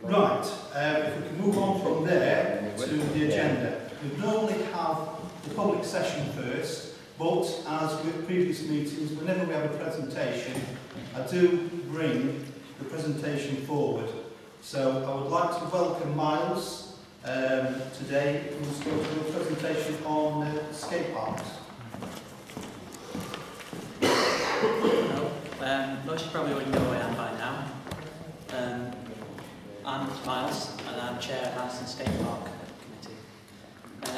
Right, if we can move on from there to the agenda. We normally have the public session first, but as with previous meetings, whenever we have a presentation, I do bring the presentation forward. So I would like to welcome Myles today, who's going to do a presentation on skate parks. Most of you probably already know who I am by now. I'm Myles and I'm Chair of House and Skate Park Committee.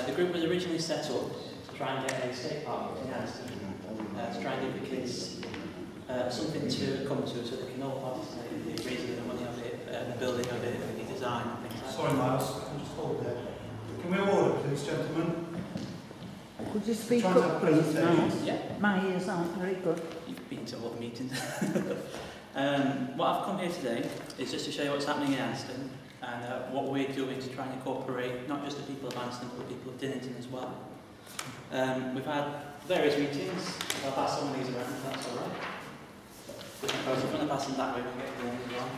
The group was originally set up to try and get a skate park in Aston, to try and give the kids something to come to so they can all participate in the raising the money of it, the building of it, the design and things like that. Sorry Myles, can you just hold there? Can we order please, gentlemen? Could you speak up please, Myles? Yeah. My ears aren't very good. You've been to all the meetings. What I've come here today is just to show you what's happening in Anston and what we're doing to try and incorporate not just the people of Anston but the people of Dinnington as well. We've had various meetings. I'll pass some of these around if that's alright. I was going to pass them that way, we'll get going as well.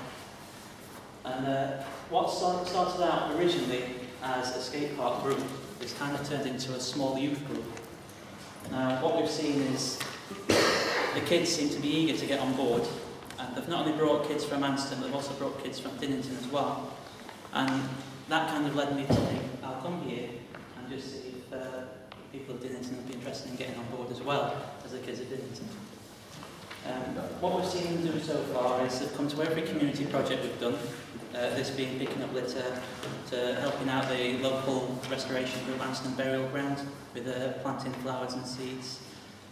And what started out originally as a skate park group is kind of turned into a small youth group. Now what we've seen is the kids seem to be eager to get on board, and they've not only brought kids from Anston, they've also brought kids from Dinnington as well. And that kind of led me to think, I'll come here and just see if people of Dinnington would be interested in getting on board as well as the kids of Dinnington. What we've seen them do so far is they've come to every community project we've done, this being picking up litter, to helping out the local restoration group Anston Burial Ground with planting flowers and seeds,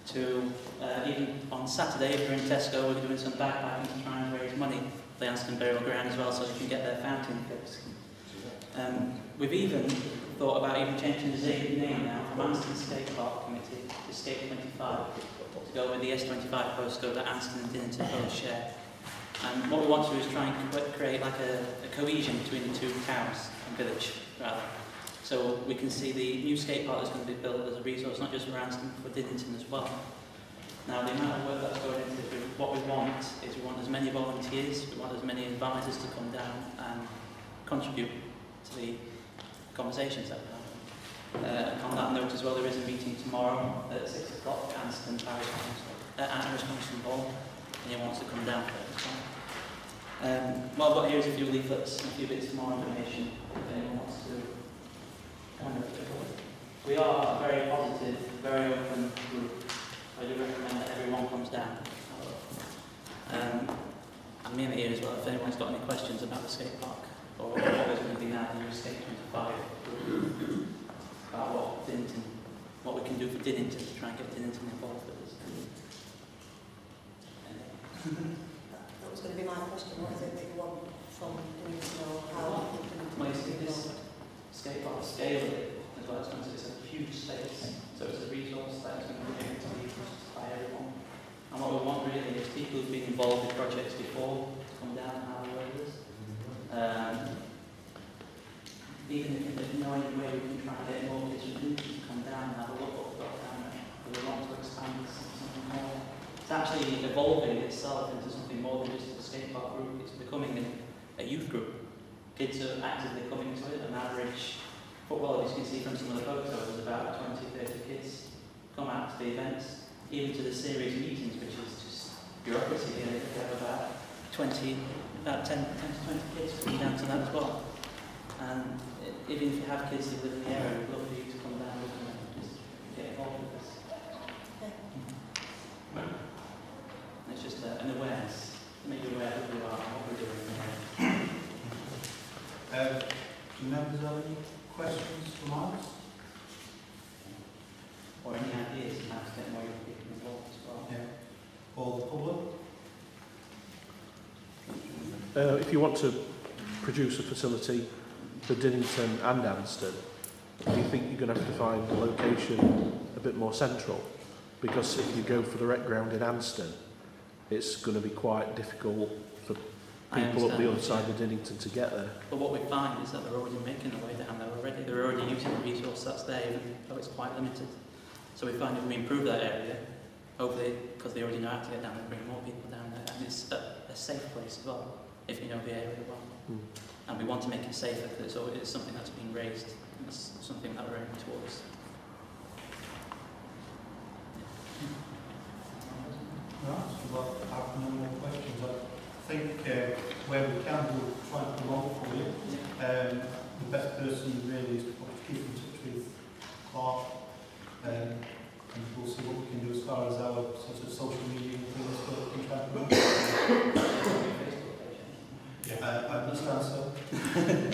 to even on Saturday if you're in Tesco we're doing some backpacking to try and raise money for the Anston Burial Ground as well so they can get their fountain fixed. We've even thought about even changing the name now from Anston Skate Park Committee to Skate 25 to go with the S25 postcode that Anston and Dinnington both share. And what we want to do is try and create like a cohesion between the two towns and village rather. So we can see the new skate park that's going to be built as a resource not just for Anston but for Dinnington as well. Now the amount of work that's going into what we want is we want as many volunteers, we want as many advisors to come down and contribute to the conversations that we have. On that note as well, there is a meeting tomorrow at 6 o'clock at Anston Parish Council Hall, and you want to come down for it as well. What I've got here is a few leaflets and a few bits more information if anyone wants to kind of. We are a very positive, very open group. I do recommend that everyone comes down. I'm in here as well if anyone's got any questions about the skate park or what there's going to be now in the Skate 25 group, about what we can do for Dinnington to try and get Dinnington involved with us. That was going to be my question. What is it that you want from Dinnington or how you can well, you see this skate park scale of it as well. It's a huge space, so it's a resource that's going to be able to be used by everyone. And what we want really is people who've been involved with projects before to come down and have a word with us. Even if there's no any way we can try and get more kids from Dinnington to come down and have a look at what we've got down there, we want to expand this into something more. It's actually evolving itself into something more than just a skate park group. It's becoming a youth group. Kids are actively coming to it. An average football, as you can see from some of the photos, is about 20, 30 kids come out to the events, even to the series meetings, which is just bureaucracy. And we have about 10 to 20 kids coming down to that as well. And even if you have kids who live in the area, we'd love for you to come down with them and just get involved with us. And it's just an awareness, to make you aware of who we are and what we're doing. Do members have any questions for Myles? Or any ideas on how to get more people involved as well. Yeah. Or the public? If you want to produce a facility for Dinnington and Anston, do you think you're going to have to find a location a bit more central? Because if you go for the rec ground in Anston, it's going to be quite difficult for people up the other side of Dinnington to get there. But what we find is that they're already making their way down there already. They're already using the resource that's there, even though it's quite limited. So we find if we improve that area, hopefully, because they already know how to get down there, bring more people down there, and it's a safe place as well. if you know the area well. Mm. And we want to make it safer because it's something that's been raised. It's something that we're aiming towards. Right, well, I have no more questions. I think where we can, we'll try and promote for you. The best person really is to keep in touch with Clark, and we'll see what we can do as far as our sort of social media things that we can try and promote. I understand so.